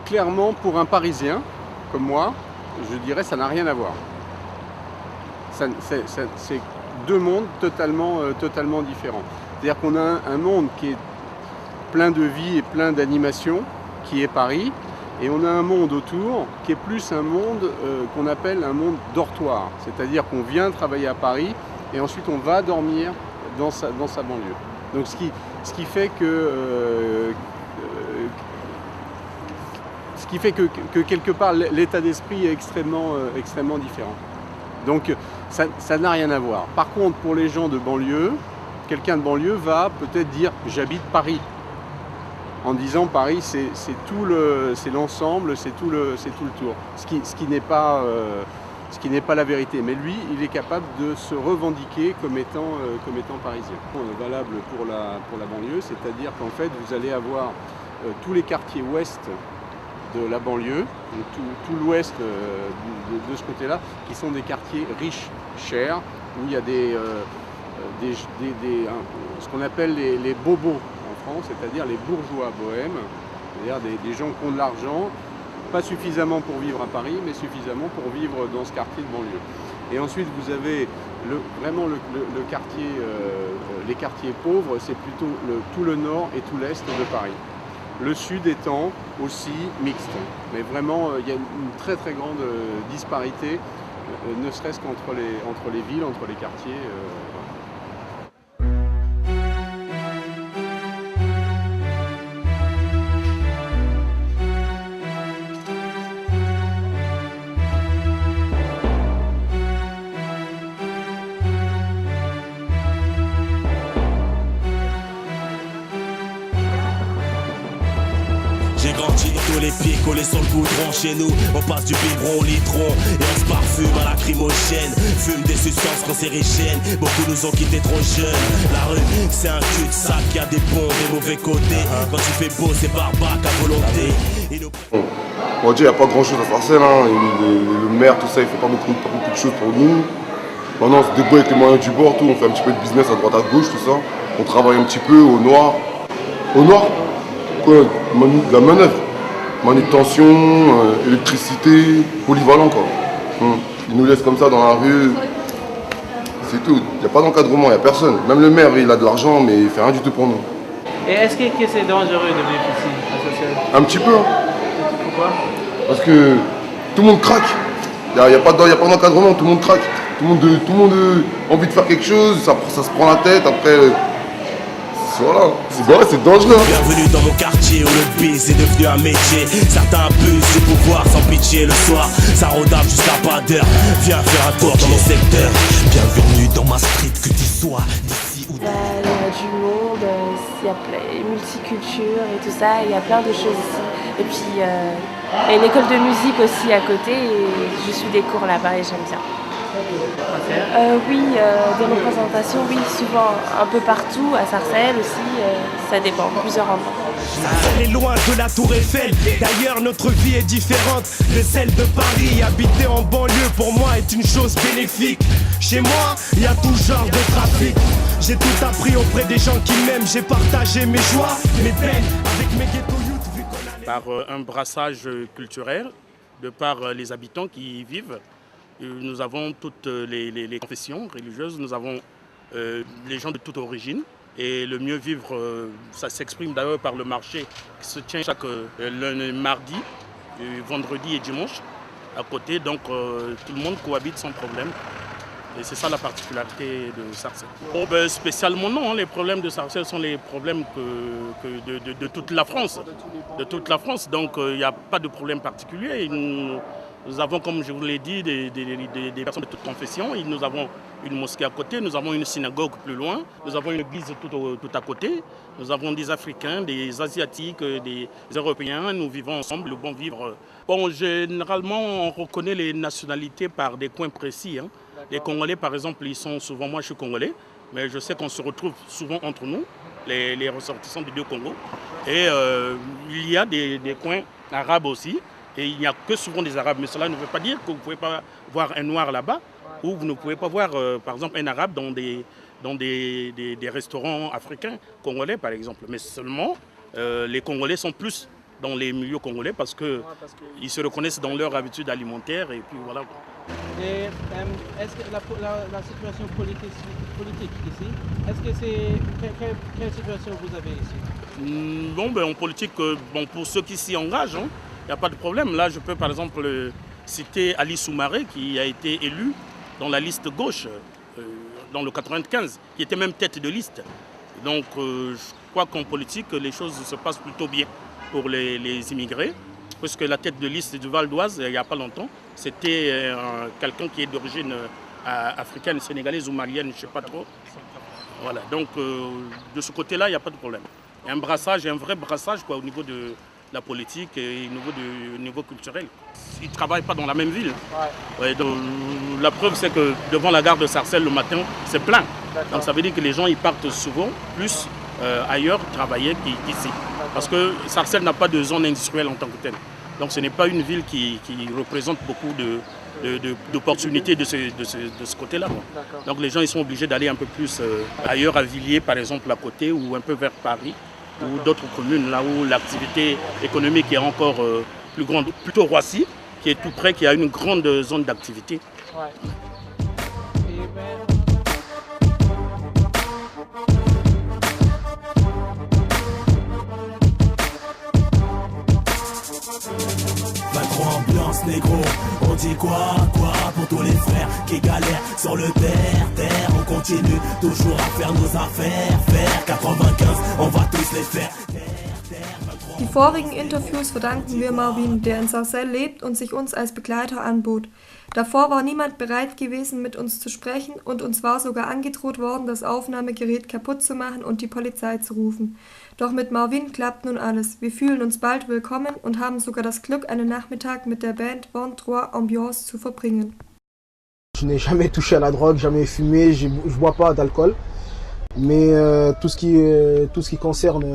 Clairement, pour un Parisien comme moi, je dirais ça n'a rien à voir. C'est deux mondes totalement différents. C'est-à-dire qu'on a un monde qui est plein de vie et plein d'animation, qui est Paris, et on a un monde autour qui est plus un monde qu'on appelle un monde dortoir. C'est-à-dire qu'on vient travailler à Paris et ensuite on va dormir dans sa banlieue. Donc ce qui fait que quelque part l'état d'esprit est extrêmement différent. Donc ça n'a rien à voir. Par contre, pour les gens de banlieue, quelqu'un de banlieue va peut-être dire « j'habite Paris ». En disant Paris, c'est l'ensemble, c'est tout le tour. Ce qui n'est pas la vérité. Mais lui, il est capable de se revendiquer comme étant parisien. Valable pour la banlieue, c'est-à-dire qu'en fait, vous allez avoir tous les quartiers ouest de la banlieue, donc tout l'ouest de ce côté-là, qui sont des quartiers riches, chers, où il y a ce qu'on appelle les bobos en France, c'est-à-dire les bourgeois bohèmes, c'est-à-dire des gens qui ont de l'argent, pas suffisamment pour vivre à Paris, mais suffisamment pour vivre dans ce quartier de banlieue. Et ensuite, vous avez vraiment le quartier, les quartiers pauvres, c'est plutôt tout le nord et tout l'est de Paris. Le sud étant aussi mixte. Mais vraiment, il y a une très grande disparité, ne serait-ce qu'entre les villes, entre les quartiers. J'ai grandi tous les pieds collés sur le goudron. Chez nous, on passe du biberon au litron et on se parfume à lacrymogène. Fume des substances cancérigènes. Beaucoup nous ont quittés trop jeunes. La rue, c'est un cul-de-sac. Y a des bons, des mauvais côtés. Quand tu fais beau, c'est barbac à volonté. On va dire, il n'y a pas grand chose à Sarcelles. Hein. Le maire, tout ça, il fait pas beaucoup de choses pour nous. Maintenant, on se débrouille avec les moyens du bord, tout. On fait un petit peu de business à droite, à gauche, tout ça. On travaille un petit peu au noir. Au noir? Quoi, de la manœuvre, manutention, électricité, polyvalent quoi. Ils nous laissent comme ça dans la rue, c'est tout. Il n'y a pas d'encadrement, il n'y a personne. Même le maire, il a de l'argent, mais il fait rien du tout pour nous. Et est-ce que c'est dangereux de vivre ici, à Sarcelles? Un petit peu. Hein. Pourquoi? Parce que tout le monde craque. Il n'y a pas d'encadrement, tout le monde craque. Tout le monde a envie de faire quelque chose, ça se prend la tête, après... Voilà, c'est dangereux. Bienvenue dans mon quartier où le biz est devenu un métier. Certains abusent du pouvoir sans pitié le soir. Ça rodave jusqu'à pas d'heure. Viens faire un tour dans mon secteur. Bienvenue dans ma street, que tu sois d'ici ou là. Il y a du monde, il y a multiculture et tout ça. Il y a plein de choses ici. Et puis il y a une école de musique aussi à côté. Et je suis des cours là-bas et j'aime bien. Oui, des représentations, oui, souvent un peu partout, à Sarcelles aussi, ça dépend, plusieurs endroits. Sarcelles est loin de la tour Eiffel, d'ailleurs notre vie est différente de celle de Paris. Habiter en banlieue pour moi est une chose bénéfique. Chez moi, il y a tout genre de trafic. J'ai tout appris auprès des gens qui m'aiment, j'ai partagé mes joies, mes peines avec mes ghetto youth vu qu'on a... Par un brassage culturel, de par les habitants qui y vivent. Nous avons toutes les confessions religieuses, nous avons les gens de toute origine. Et le mieux vivre, ça s'exprime d'ailleurs par le marché qui se tient chaque lundi, mardi, vendredi et dimanche à côté. Donc tout le monde cohabite sans problème. Et c'est ça la particularité de Sarcelles. Oh, ben, spécialement non, les problèmes de Sarcelles sont les problèmes de toute la France. De toute la France, donc il n'y a pas de problème particulier. Nous avons, comme je vous l'ai dit, des personnes de toute confession. Nous avons une mosquée à côté, nous avons une synagogue plus loin, nous avons une église tout à côté. Nous avons des Africains, des Asiatiques, des Européens. Nous vivons ensemble, le bon vivre. Bon, généralement, on reconnaît les nationalités par des coins précis. Hein. Les Congolais, par exemple, ils sont souvent... Moi, je suis Congolais, mais je sais qu'on se retrouve souvent entre nous, les ressortissants des deux Congos. Et il y a des coins arabes aussi. Et il n'y a que souvent des Arabes. Mais cela ne veut pas dire que vous ne pouvez pas voir un Noir là-bas, ou vous ne pouvez pas voir, par exemple, un Arabe dans des restaurants africains, congolais, par exemple. Mais seulement, les Congolais sont plus dans les milieux congolais parce qu'ils se reconnaissent dans leur habitude alimentaire et puis voilà. Et est-ce que la situation politique ici, est-ce que quelle situation vous avez ici? Bon, en politique, pour ceux qui s'y engagent, il n'y a pas de problème. Là, je peux par exemple citer Ali Soumaré qui a été élu dans la liste gauche dans le 95, qui était même tête de liste. Donc je crois qu'en politique, les choses se passent plutôt bien pour les immigrés, puisque la tête de liste du Val d'Oise, il n'y a pas longtemps, c'était quelqu'un qui est d'origine africaine, sénégalaise ou malienne, je ne sais pas trop. Voilà, donc de ce côté-là, il n'y a pas de problème. Il y a un vrai brassage au niveau de la politique et au niveau culturel. Ils ne travaillent pas dans la même ville. Ouais, donc, la preuve, c'est que devant la gare de Sarcelles le matin, c'est plein. Donc ça veut dire que les gens ils partent souvent plus ailleurs travailler qu'ici. Parce que Sarcelles n'a pas de zone industrielle en tant que telle. Donc ce n'est pas une ville qui représente beaucoup d'opportunités de ce côté-là. Donc les gens ils sont obligés d'aller un peu plus ailleurs, à Villiers par exemple à côté, ou un peu vers Paris, ou d'autres communes là où l'activité économique est encore plus grande. Plutôt Roissy, qui est tout près, qui a une grande zone d'activité. Ouais. Ambiance négro, on dit quoi pour tous les frères qui galèrent sur le terre, on continue toujours à faire nos affaires, faire 95, on va tous les faire. Die vorigen Interviews verdanken wir Marvin, der in Sarcelles lebt und sich uns als Begleiter anbot. Davor war niemand bereit gewesen, mit uns zu sprechen und uns war sogar angedroht worden, das Aufnahmegerät kaputt zu machen und die Polizei zu rufen. Doch mit Marvin klappt nun alles. Wir fühlen uns bald willkommen und haben sogar das Glück, einen Nachmittag mit der Band Vendroit Ambiance zu verbringen. Je n'ai jamais touché à la drogue, jamais fumé, je ne bois pas d'alcool. Mais tout ce qui concerne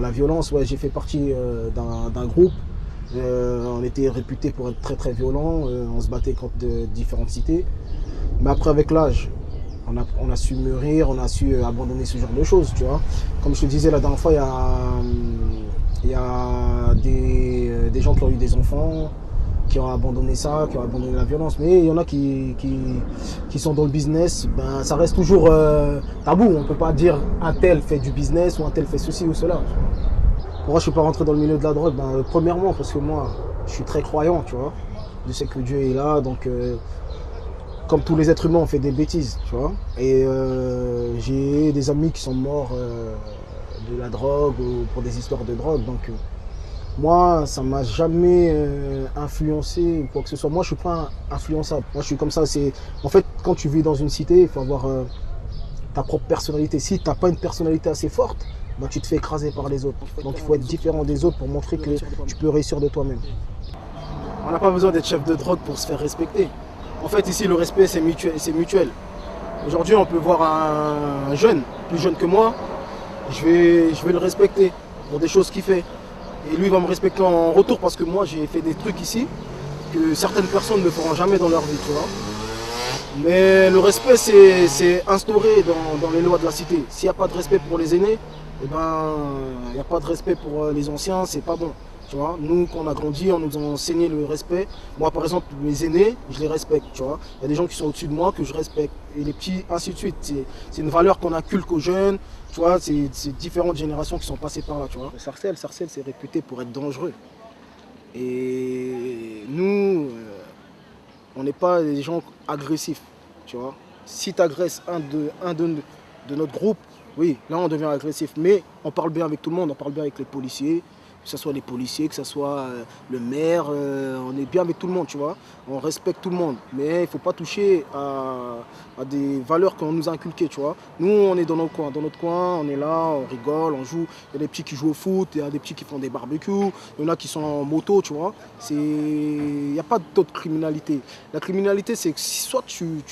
la violence, ouais, j'ai fait partie d'un groupe. On était réputé pour être très très violent, on se battait contre différentes cités. Mais après avec l'âge, on a su mûrir, on a su abandonner ce genre de choses, tu vois. Comme je te disais la dernière fois, il y a des gens qui ont eu des enfants, qui ont abandonné ça, qui ont abandonné la violence. Mais il y en a qui sont dans le business, ça reste toujours tabou. On ne peut pas dire un tel fait du business ou un tel fait ceci ou cela. Pourquoi je ne suis pas rentré dans le milieu de la drogue? Premièrement parce que moi, je suis très croyant, tu vois. Je sais que Dieu est là, donc comme tous les êtres humains, on fait des bêtises, tu vois. Et j'ai des amis qui sont morts de la drogue ou pour des histoires de drogue, donc moi, ça ne m'a jamais influencé ou quoi que ce soit. Moi, je ne suis pas influençable. Moi, je suis comme ça. En fait, quand tu vis dans une cité, il faut avoir ta propre personnalité. Si tu n'as pas une personnalité assez forte, tu te fais écraser par les autres. Donc, il faut être différent des autres pour montrer que tu peux réussir de toi-même. On n'a pas besoin d'être chef de drogue pour se faire respecter. En fait, ici, le respect, c'est mutuel. Aujourd'hui, on peut voir un jeune, plus jeune que moi, je vais le respecter pour des choses qu'il fait. Et lui va me respecter en retour parce que moi j'ai fait des trucs ici que certaines personnes ne feront jamais dans leur vie, tu vois. Mais le respect c'est instauré dans les lois de la cité. S'il n'y a pas de respect pour les aînés, il n'y a pas de respect pour les anciens, c'est pas bon. Tu vois, nous, quand on a grandi, on nous a enseigné le respect. Moi, par exemple, mes aînés, je les respecte. Tu vois, il y a des gens qui sont au-dessus de moi que je respecte. Et les petits, ainsi de suite. C'est une valeur qu'on inculque aux jeunes. Tu vois, c'est différentes générations qui sont passées par là. Tu vois. Sarcelles, c'est réputé pour être dangereux. Et nous, on n'est pas des gens agressifs. Tu vois, si tu agresses un de notre groupe, oui, là on devient agressif. Mais on parle bien avec tout le monde, on parle bien avec les policiers. Que ce soit les policiers, que ce soit le maire, on est bien avec tout le monde, tu vois. On respecte tout le monde, mais il ne faut pas toucher à des valeurs qu'on nous a inculquées, tu vois. Nous, on est dans notre coin, on est là, on rigole, on joue. Il y a des petits qui jouent au foot, il y a des petits qui font des barbecues, il y en a qui sont en moto, tu vois. Il n'y a pas d'autre criminalité. La criminalité, c'est que soit tu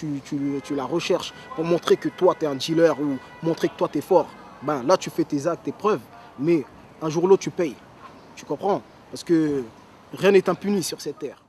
la recherches pour montrer que toi, tu es un dealer ou montrer que toi, tu es fort. Là, tu fais tes actes, tes preuves, mais un jour ou l'autre, tu payes. Tu comprends? Parce que rien n'est impuni sur cette terre.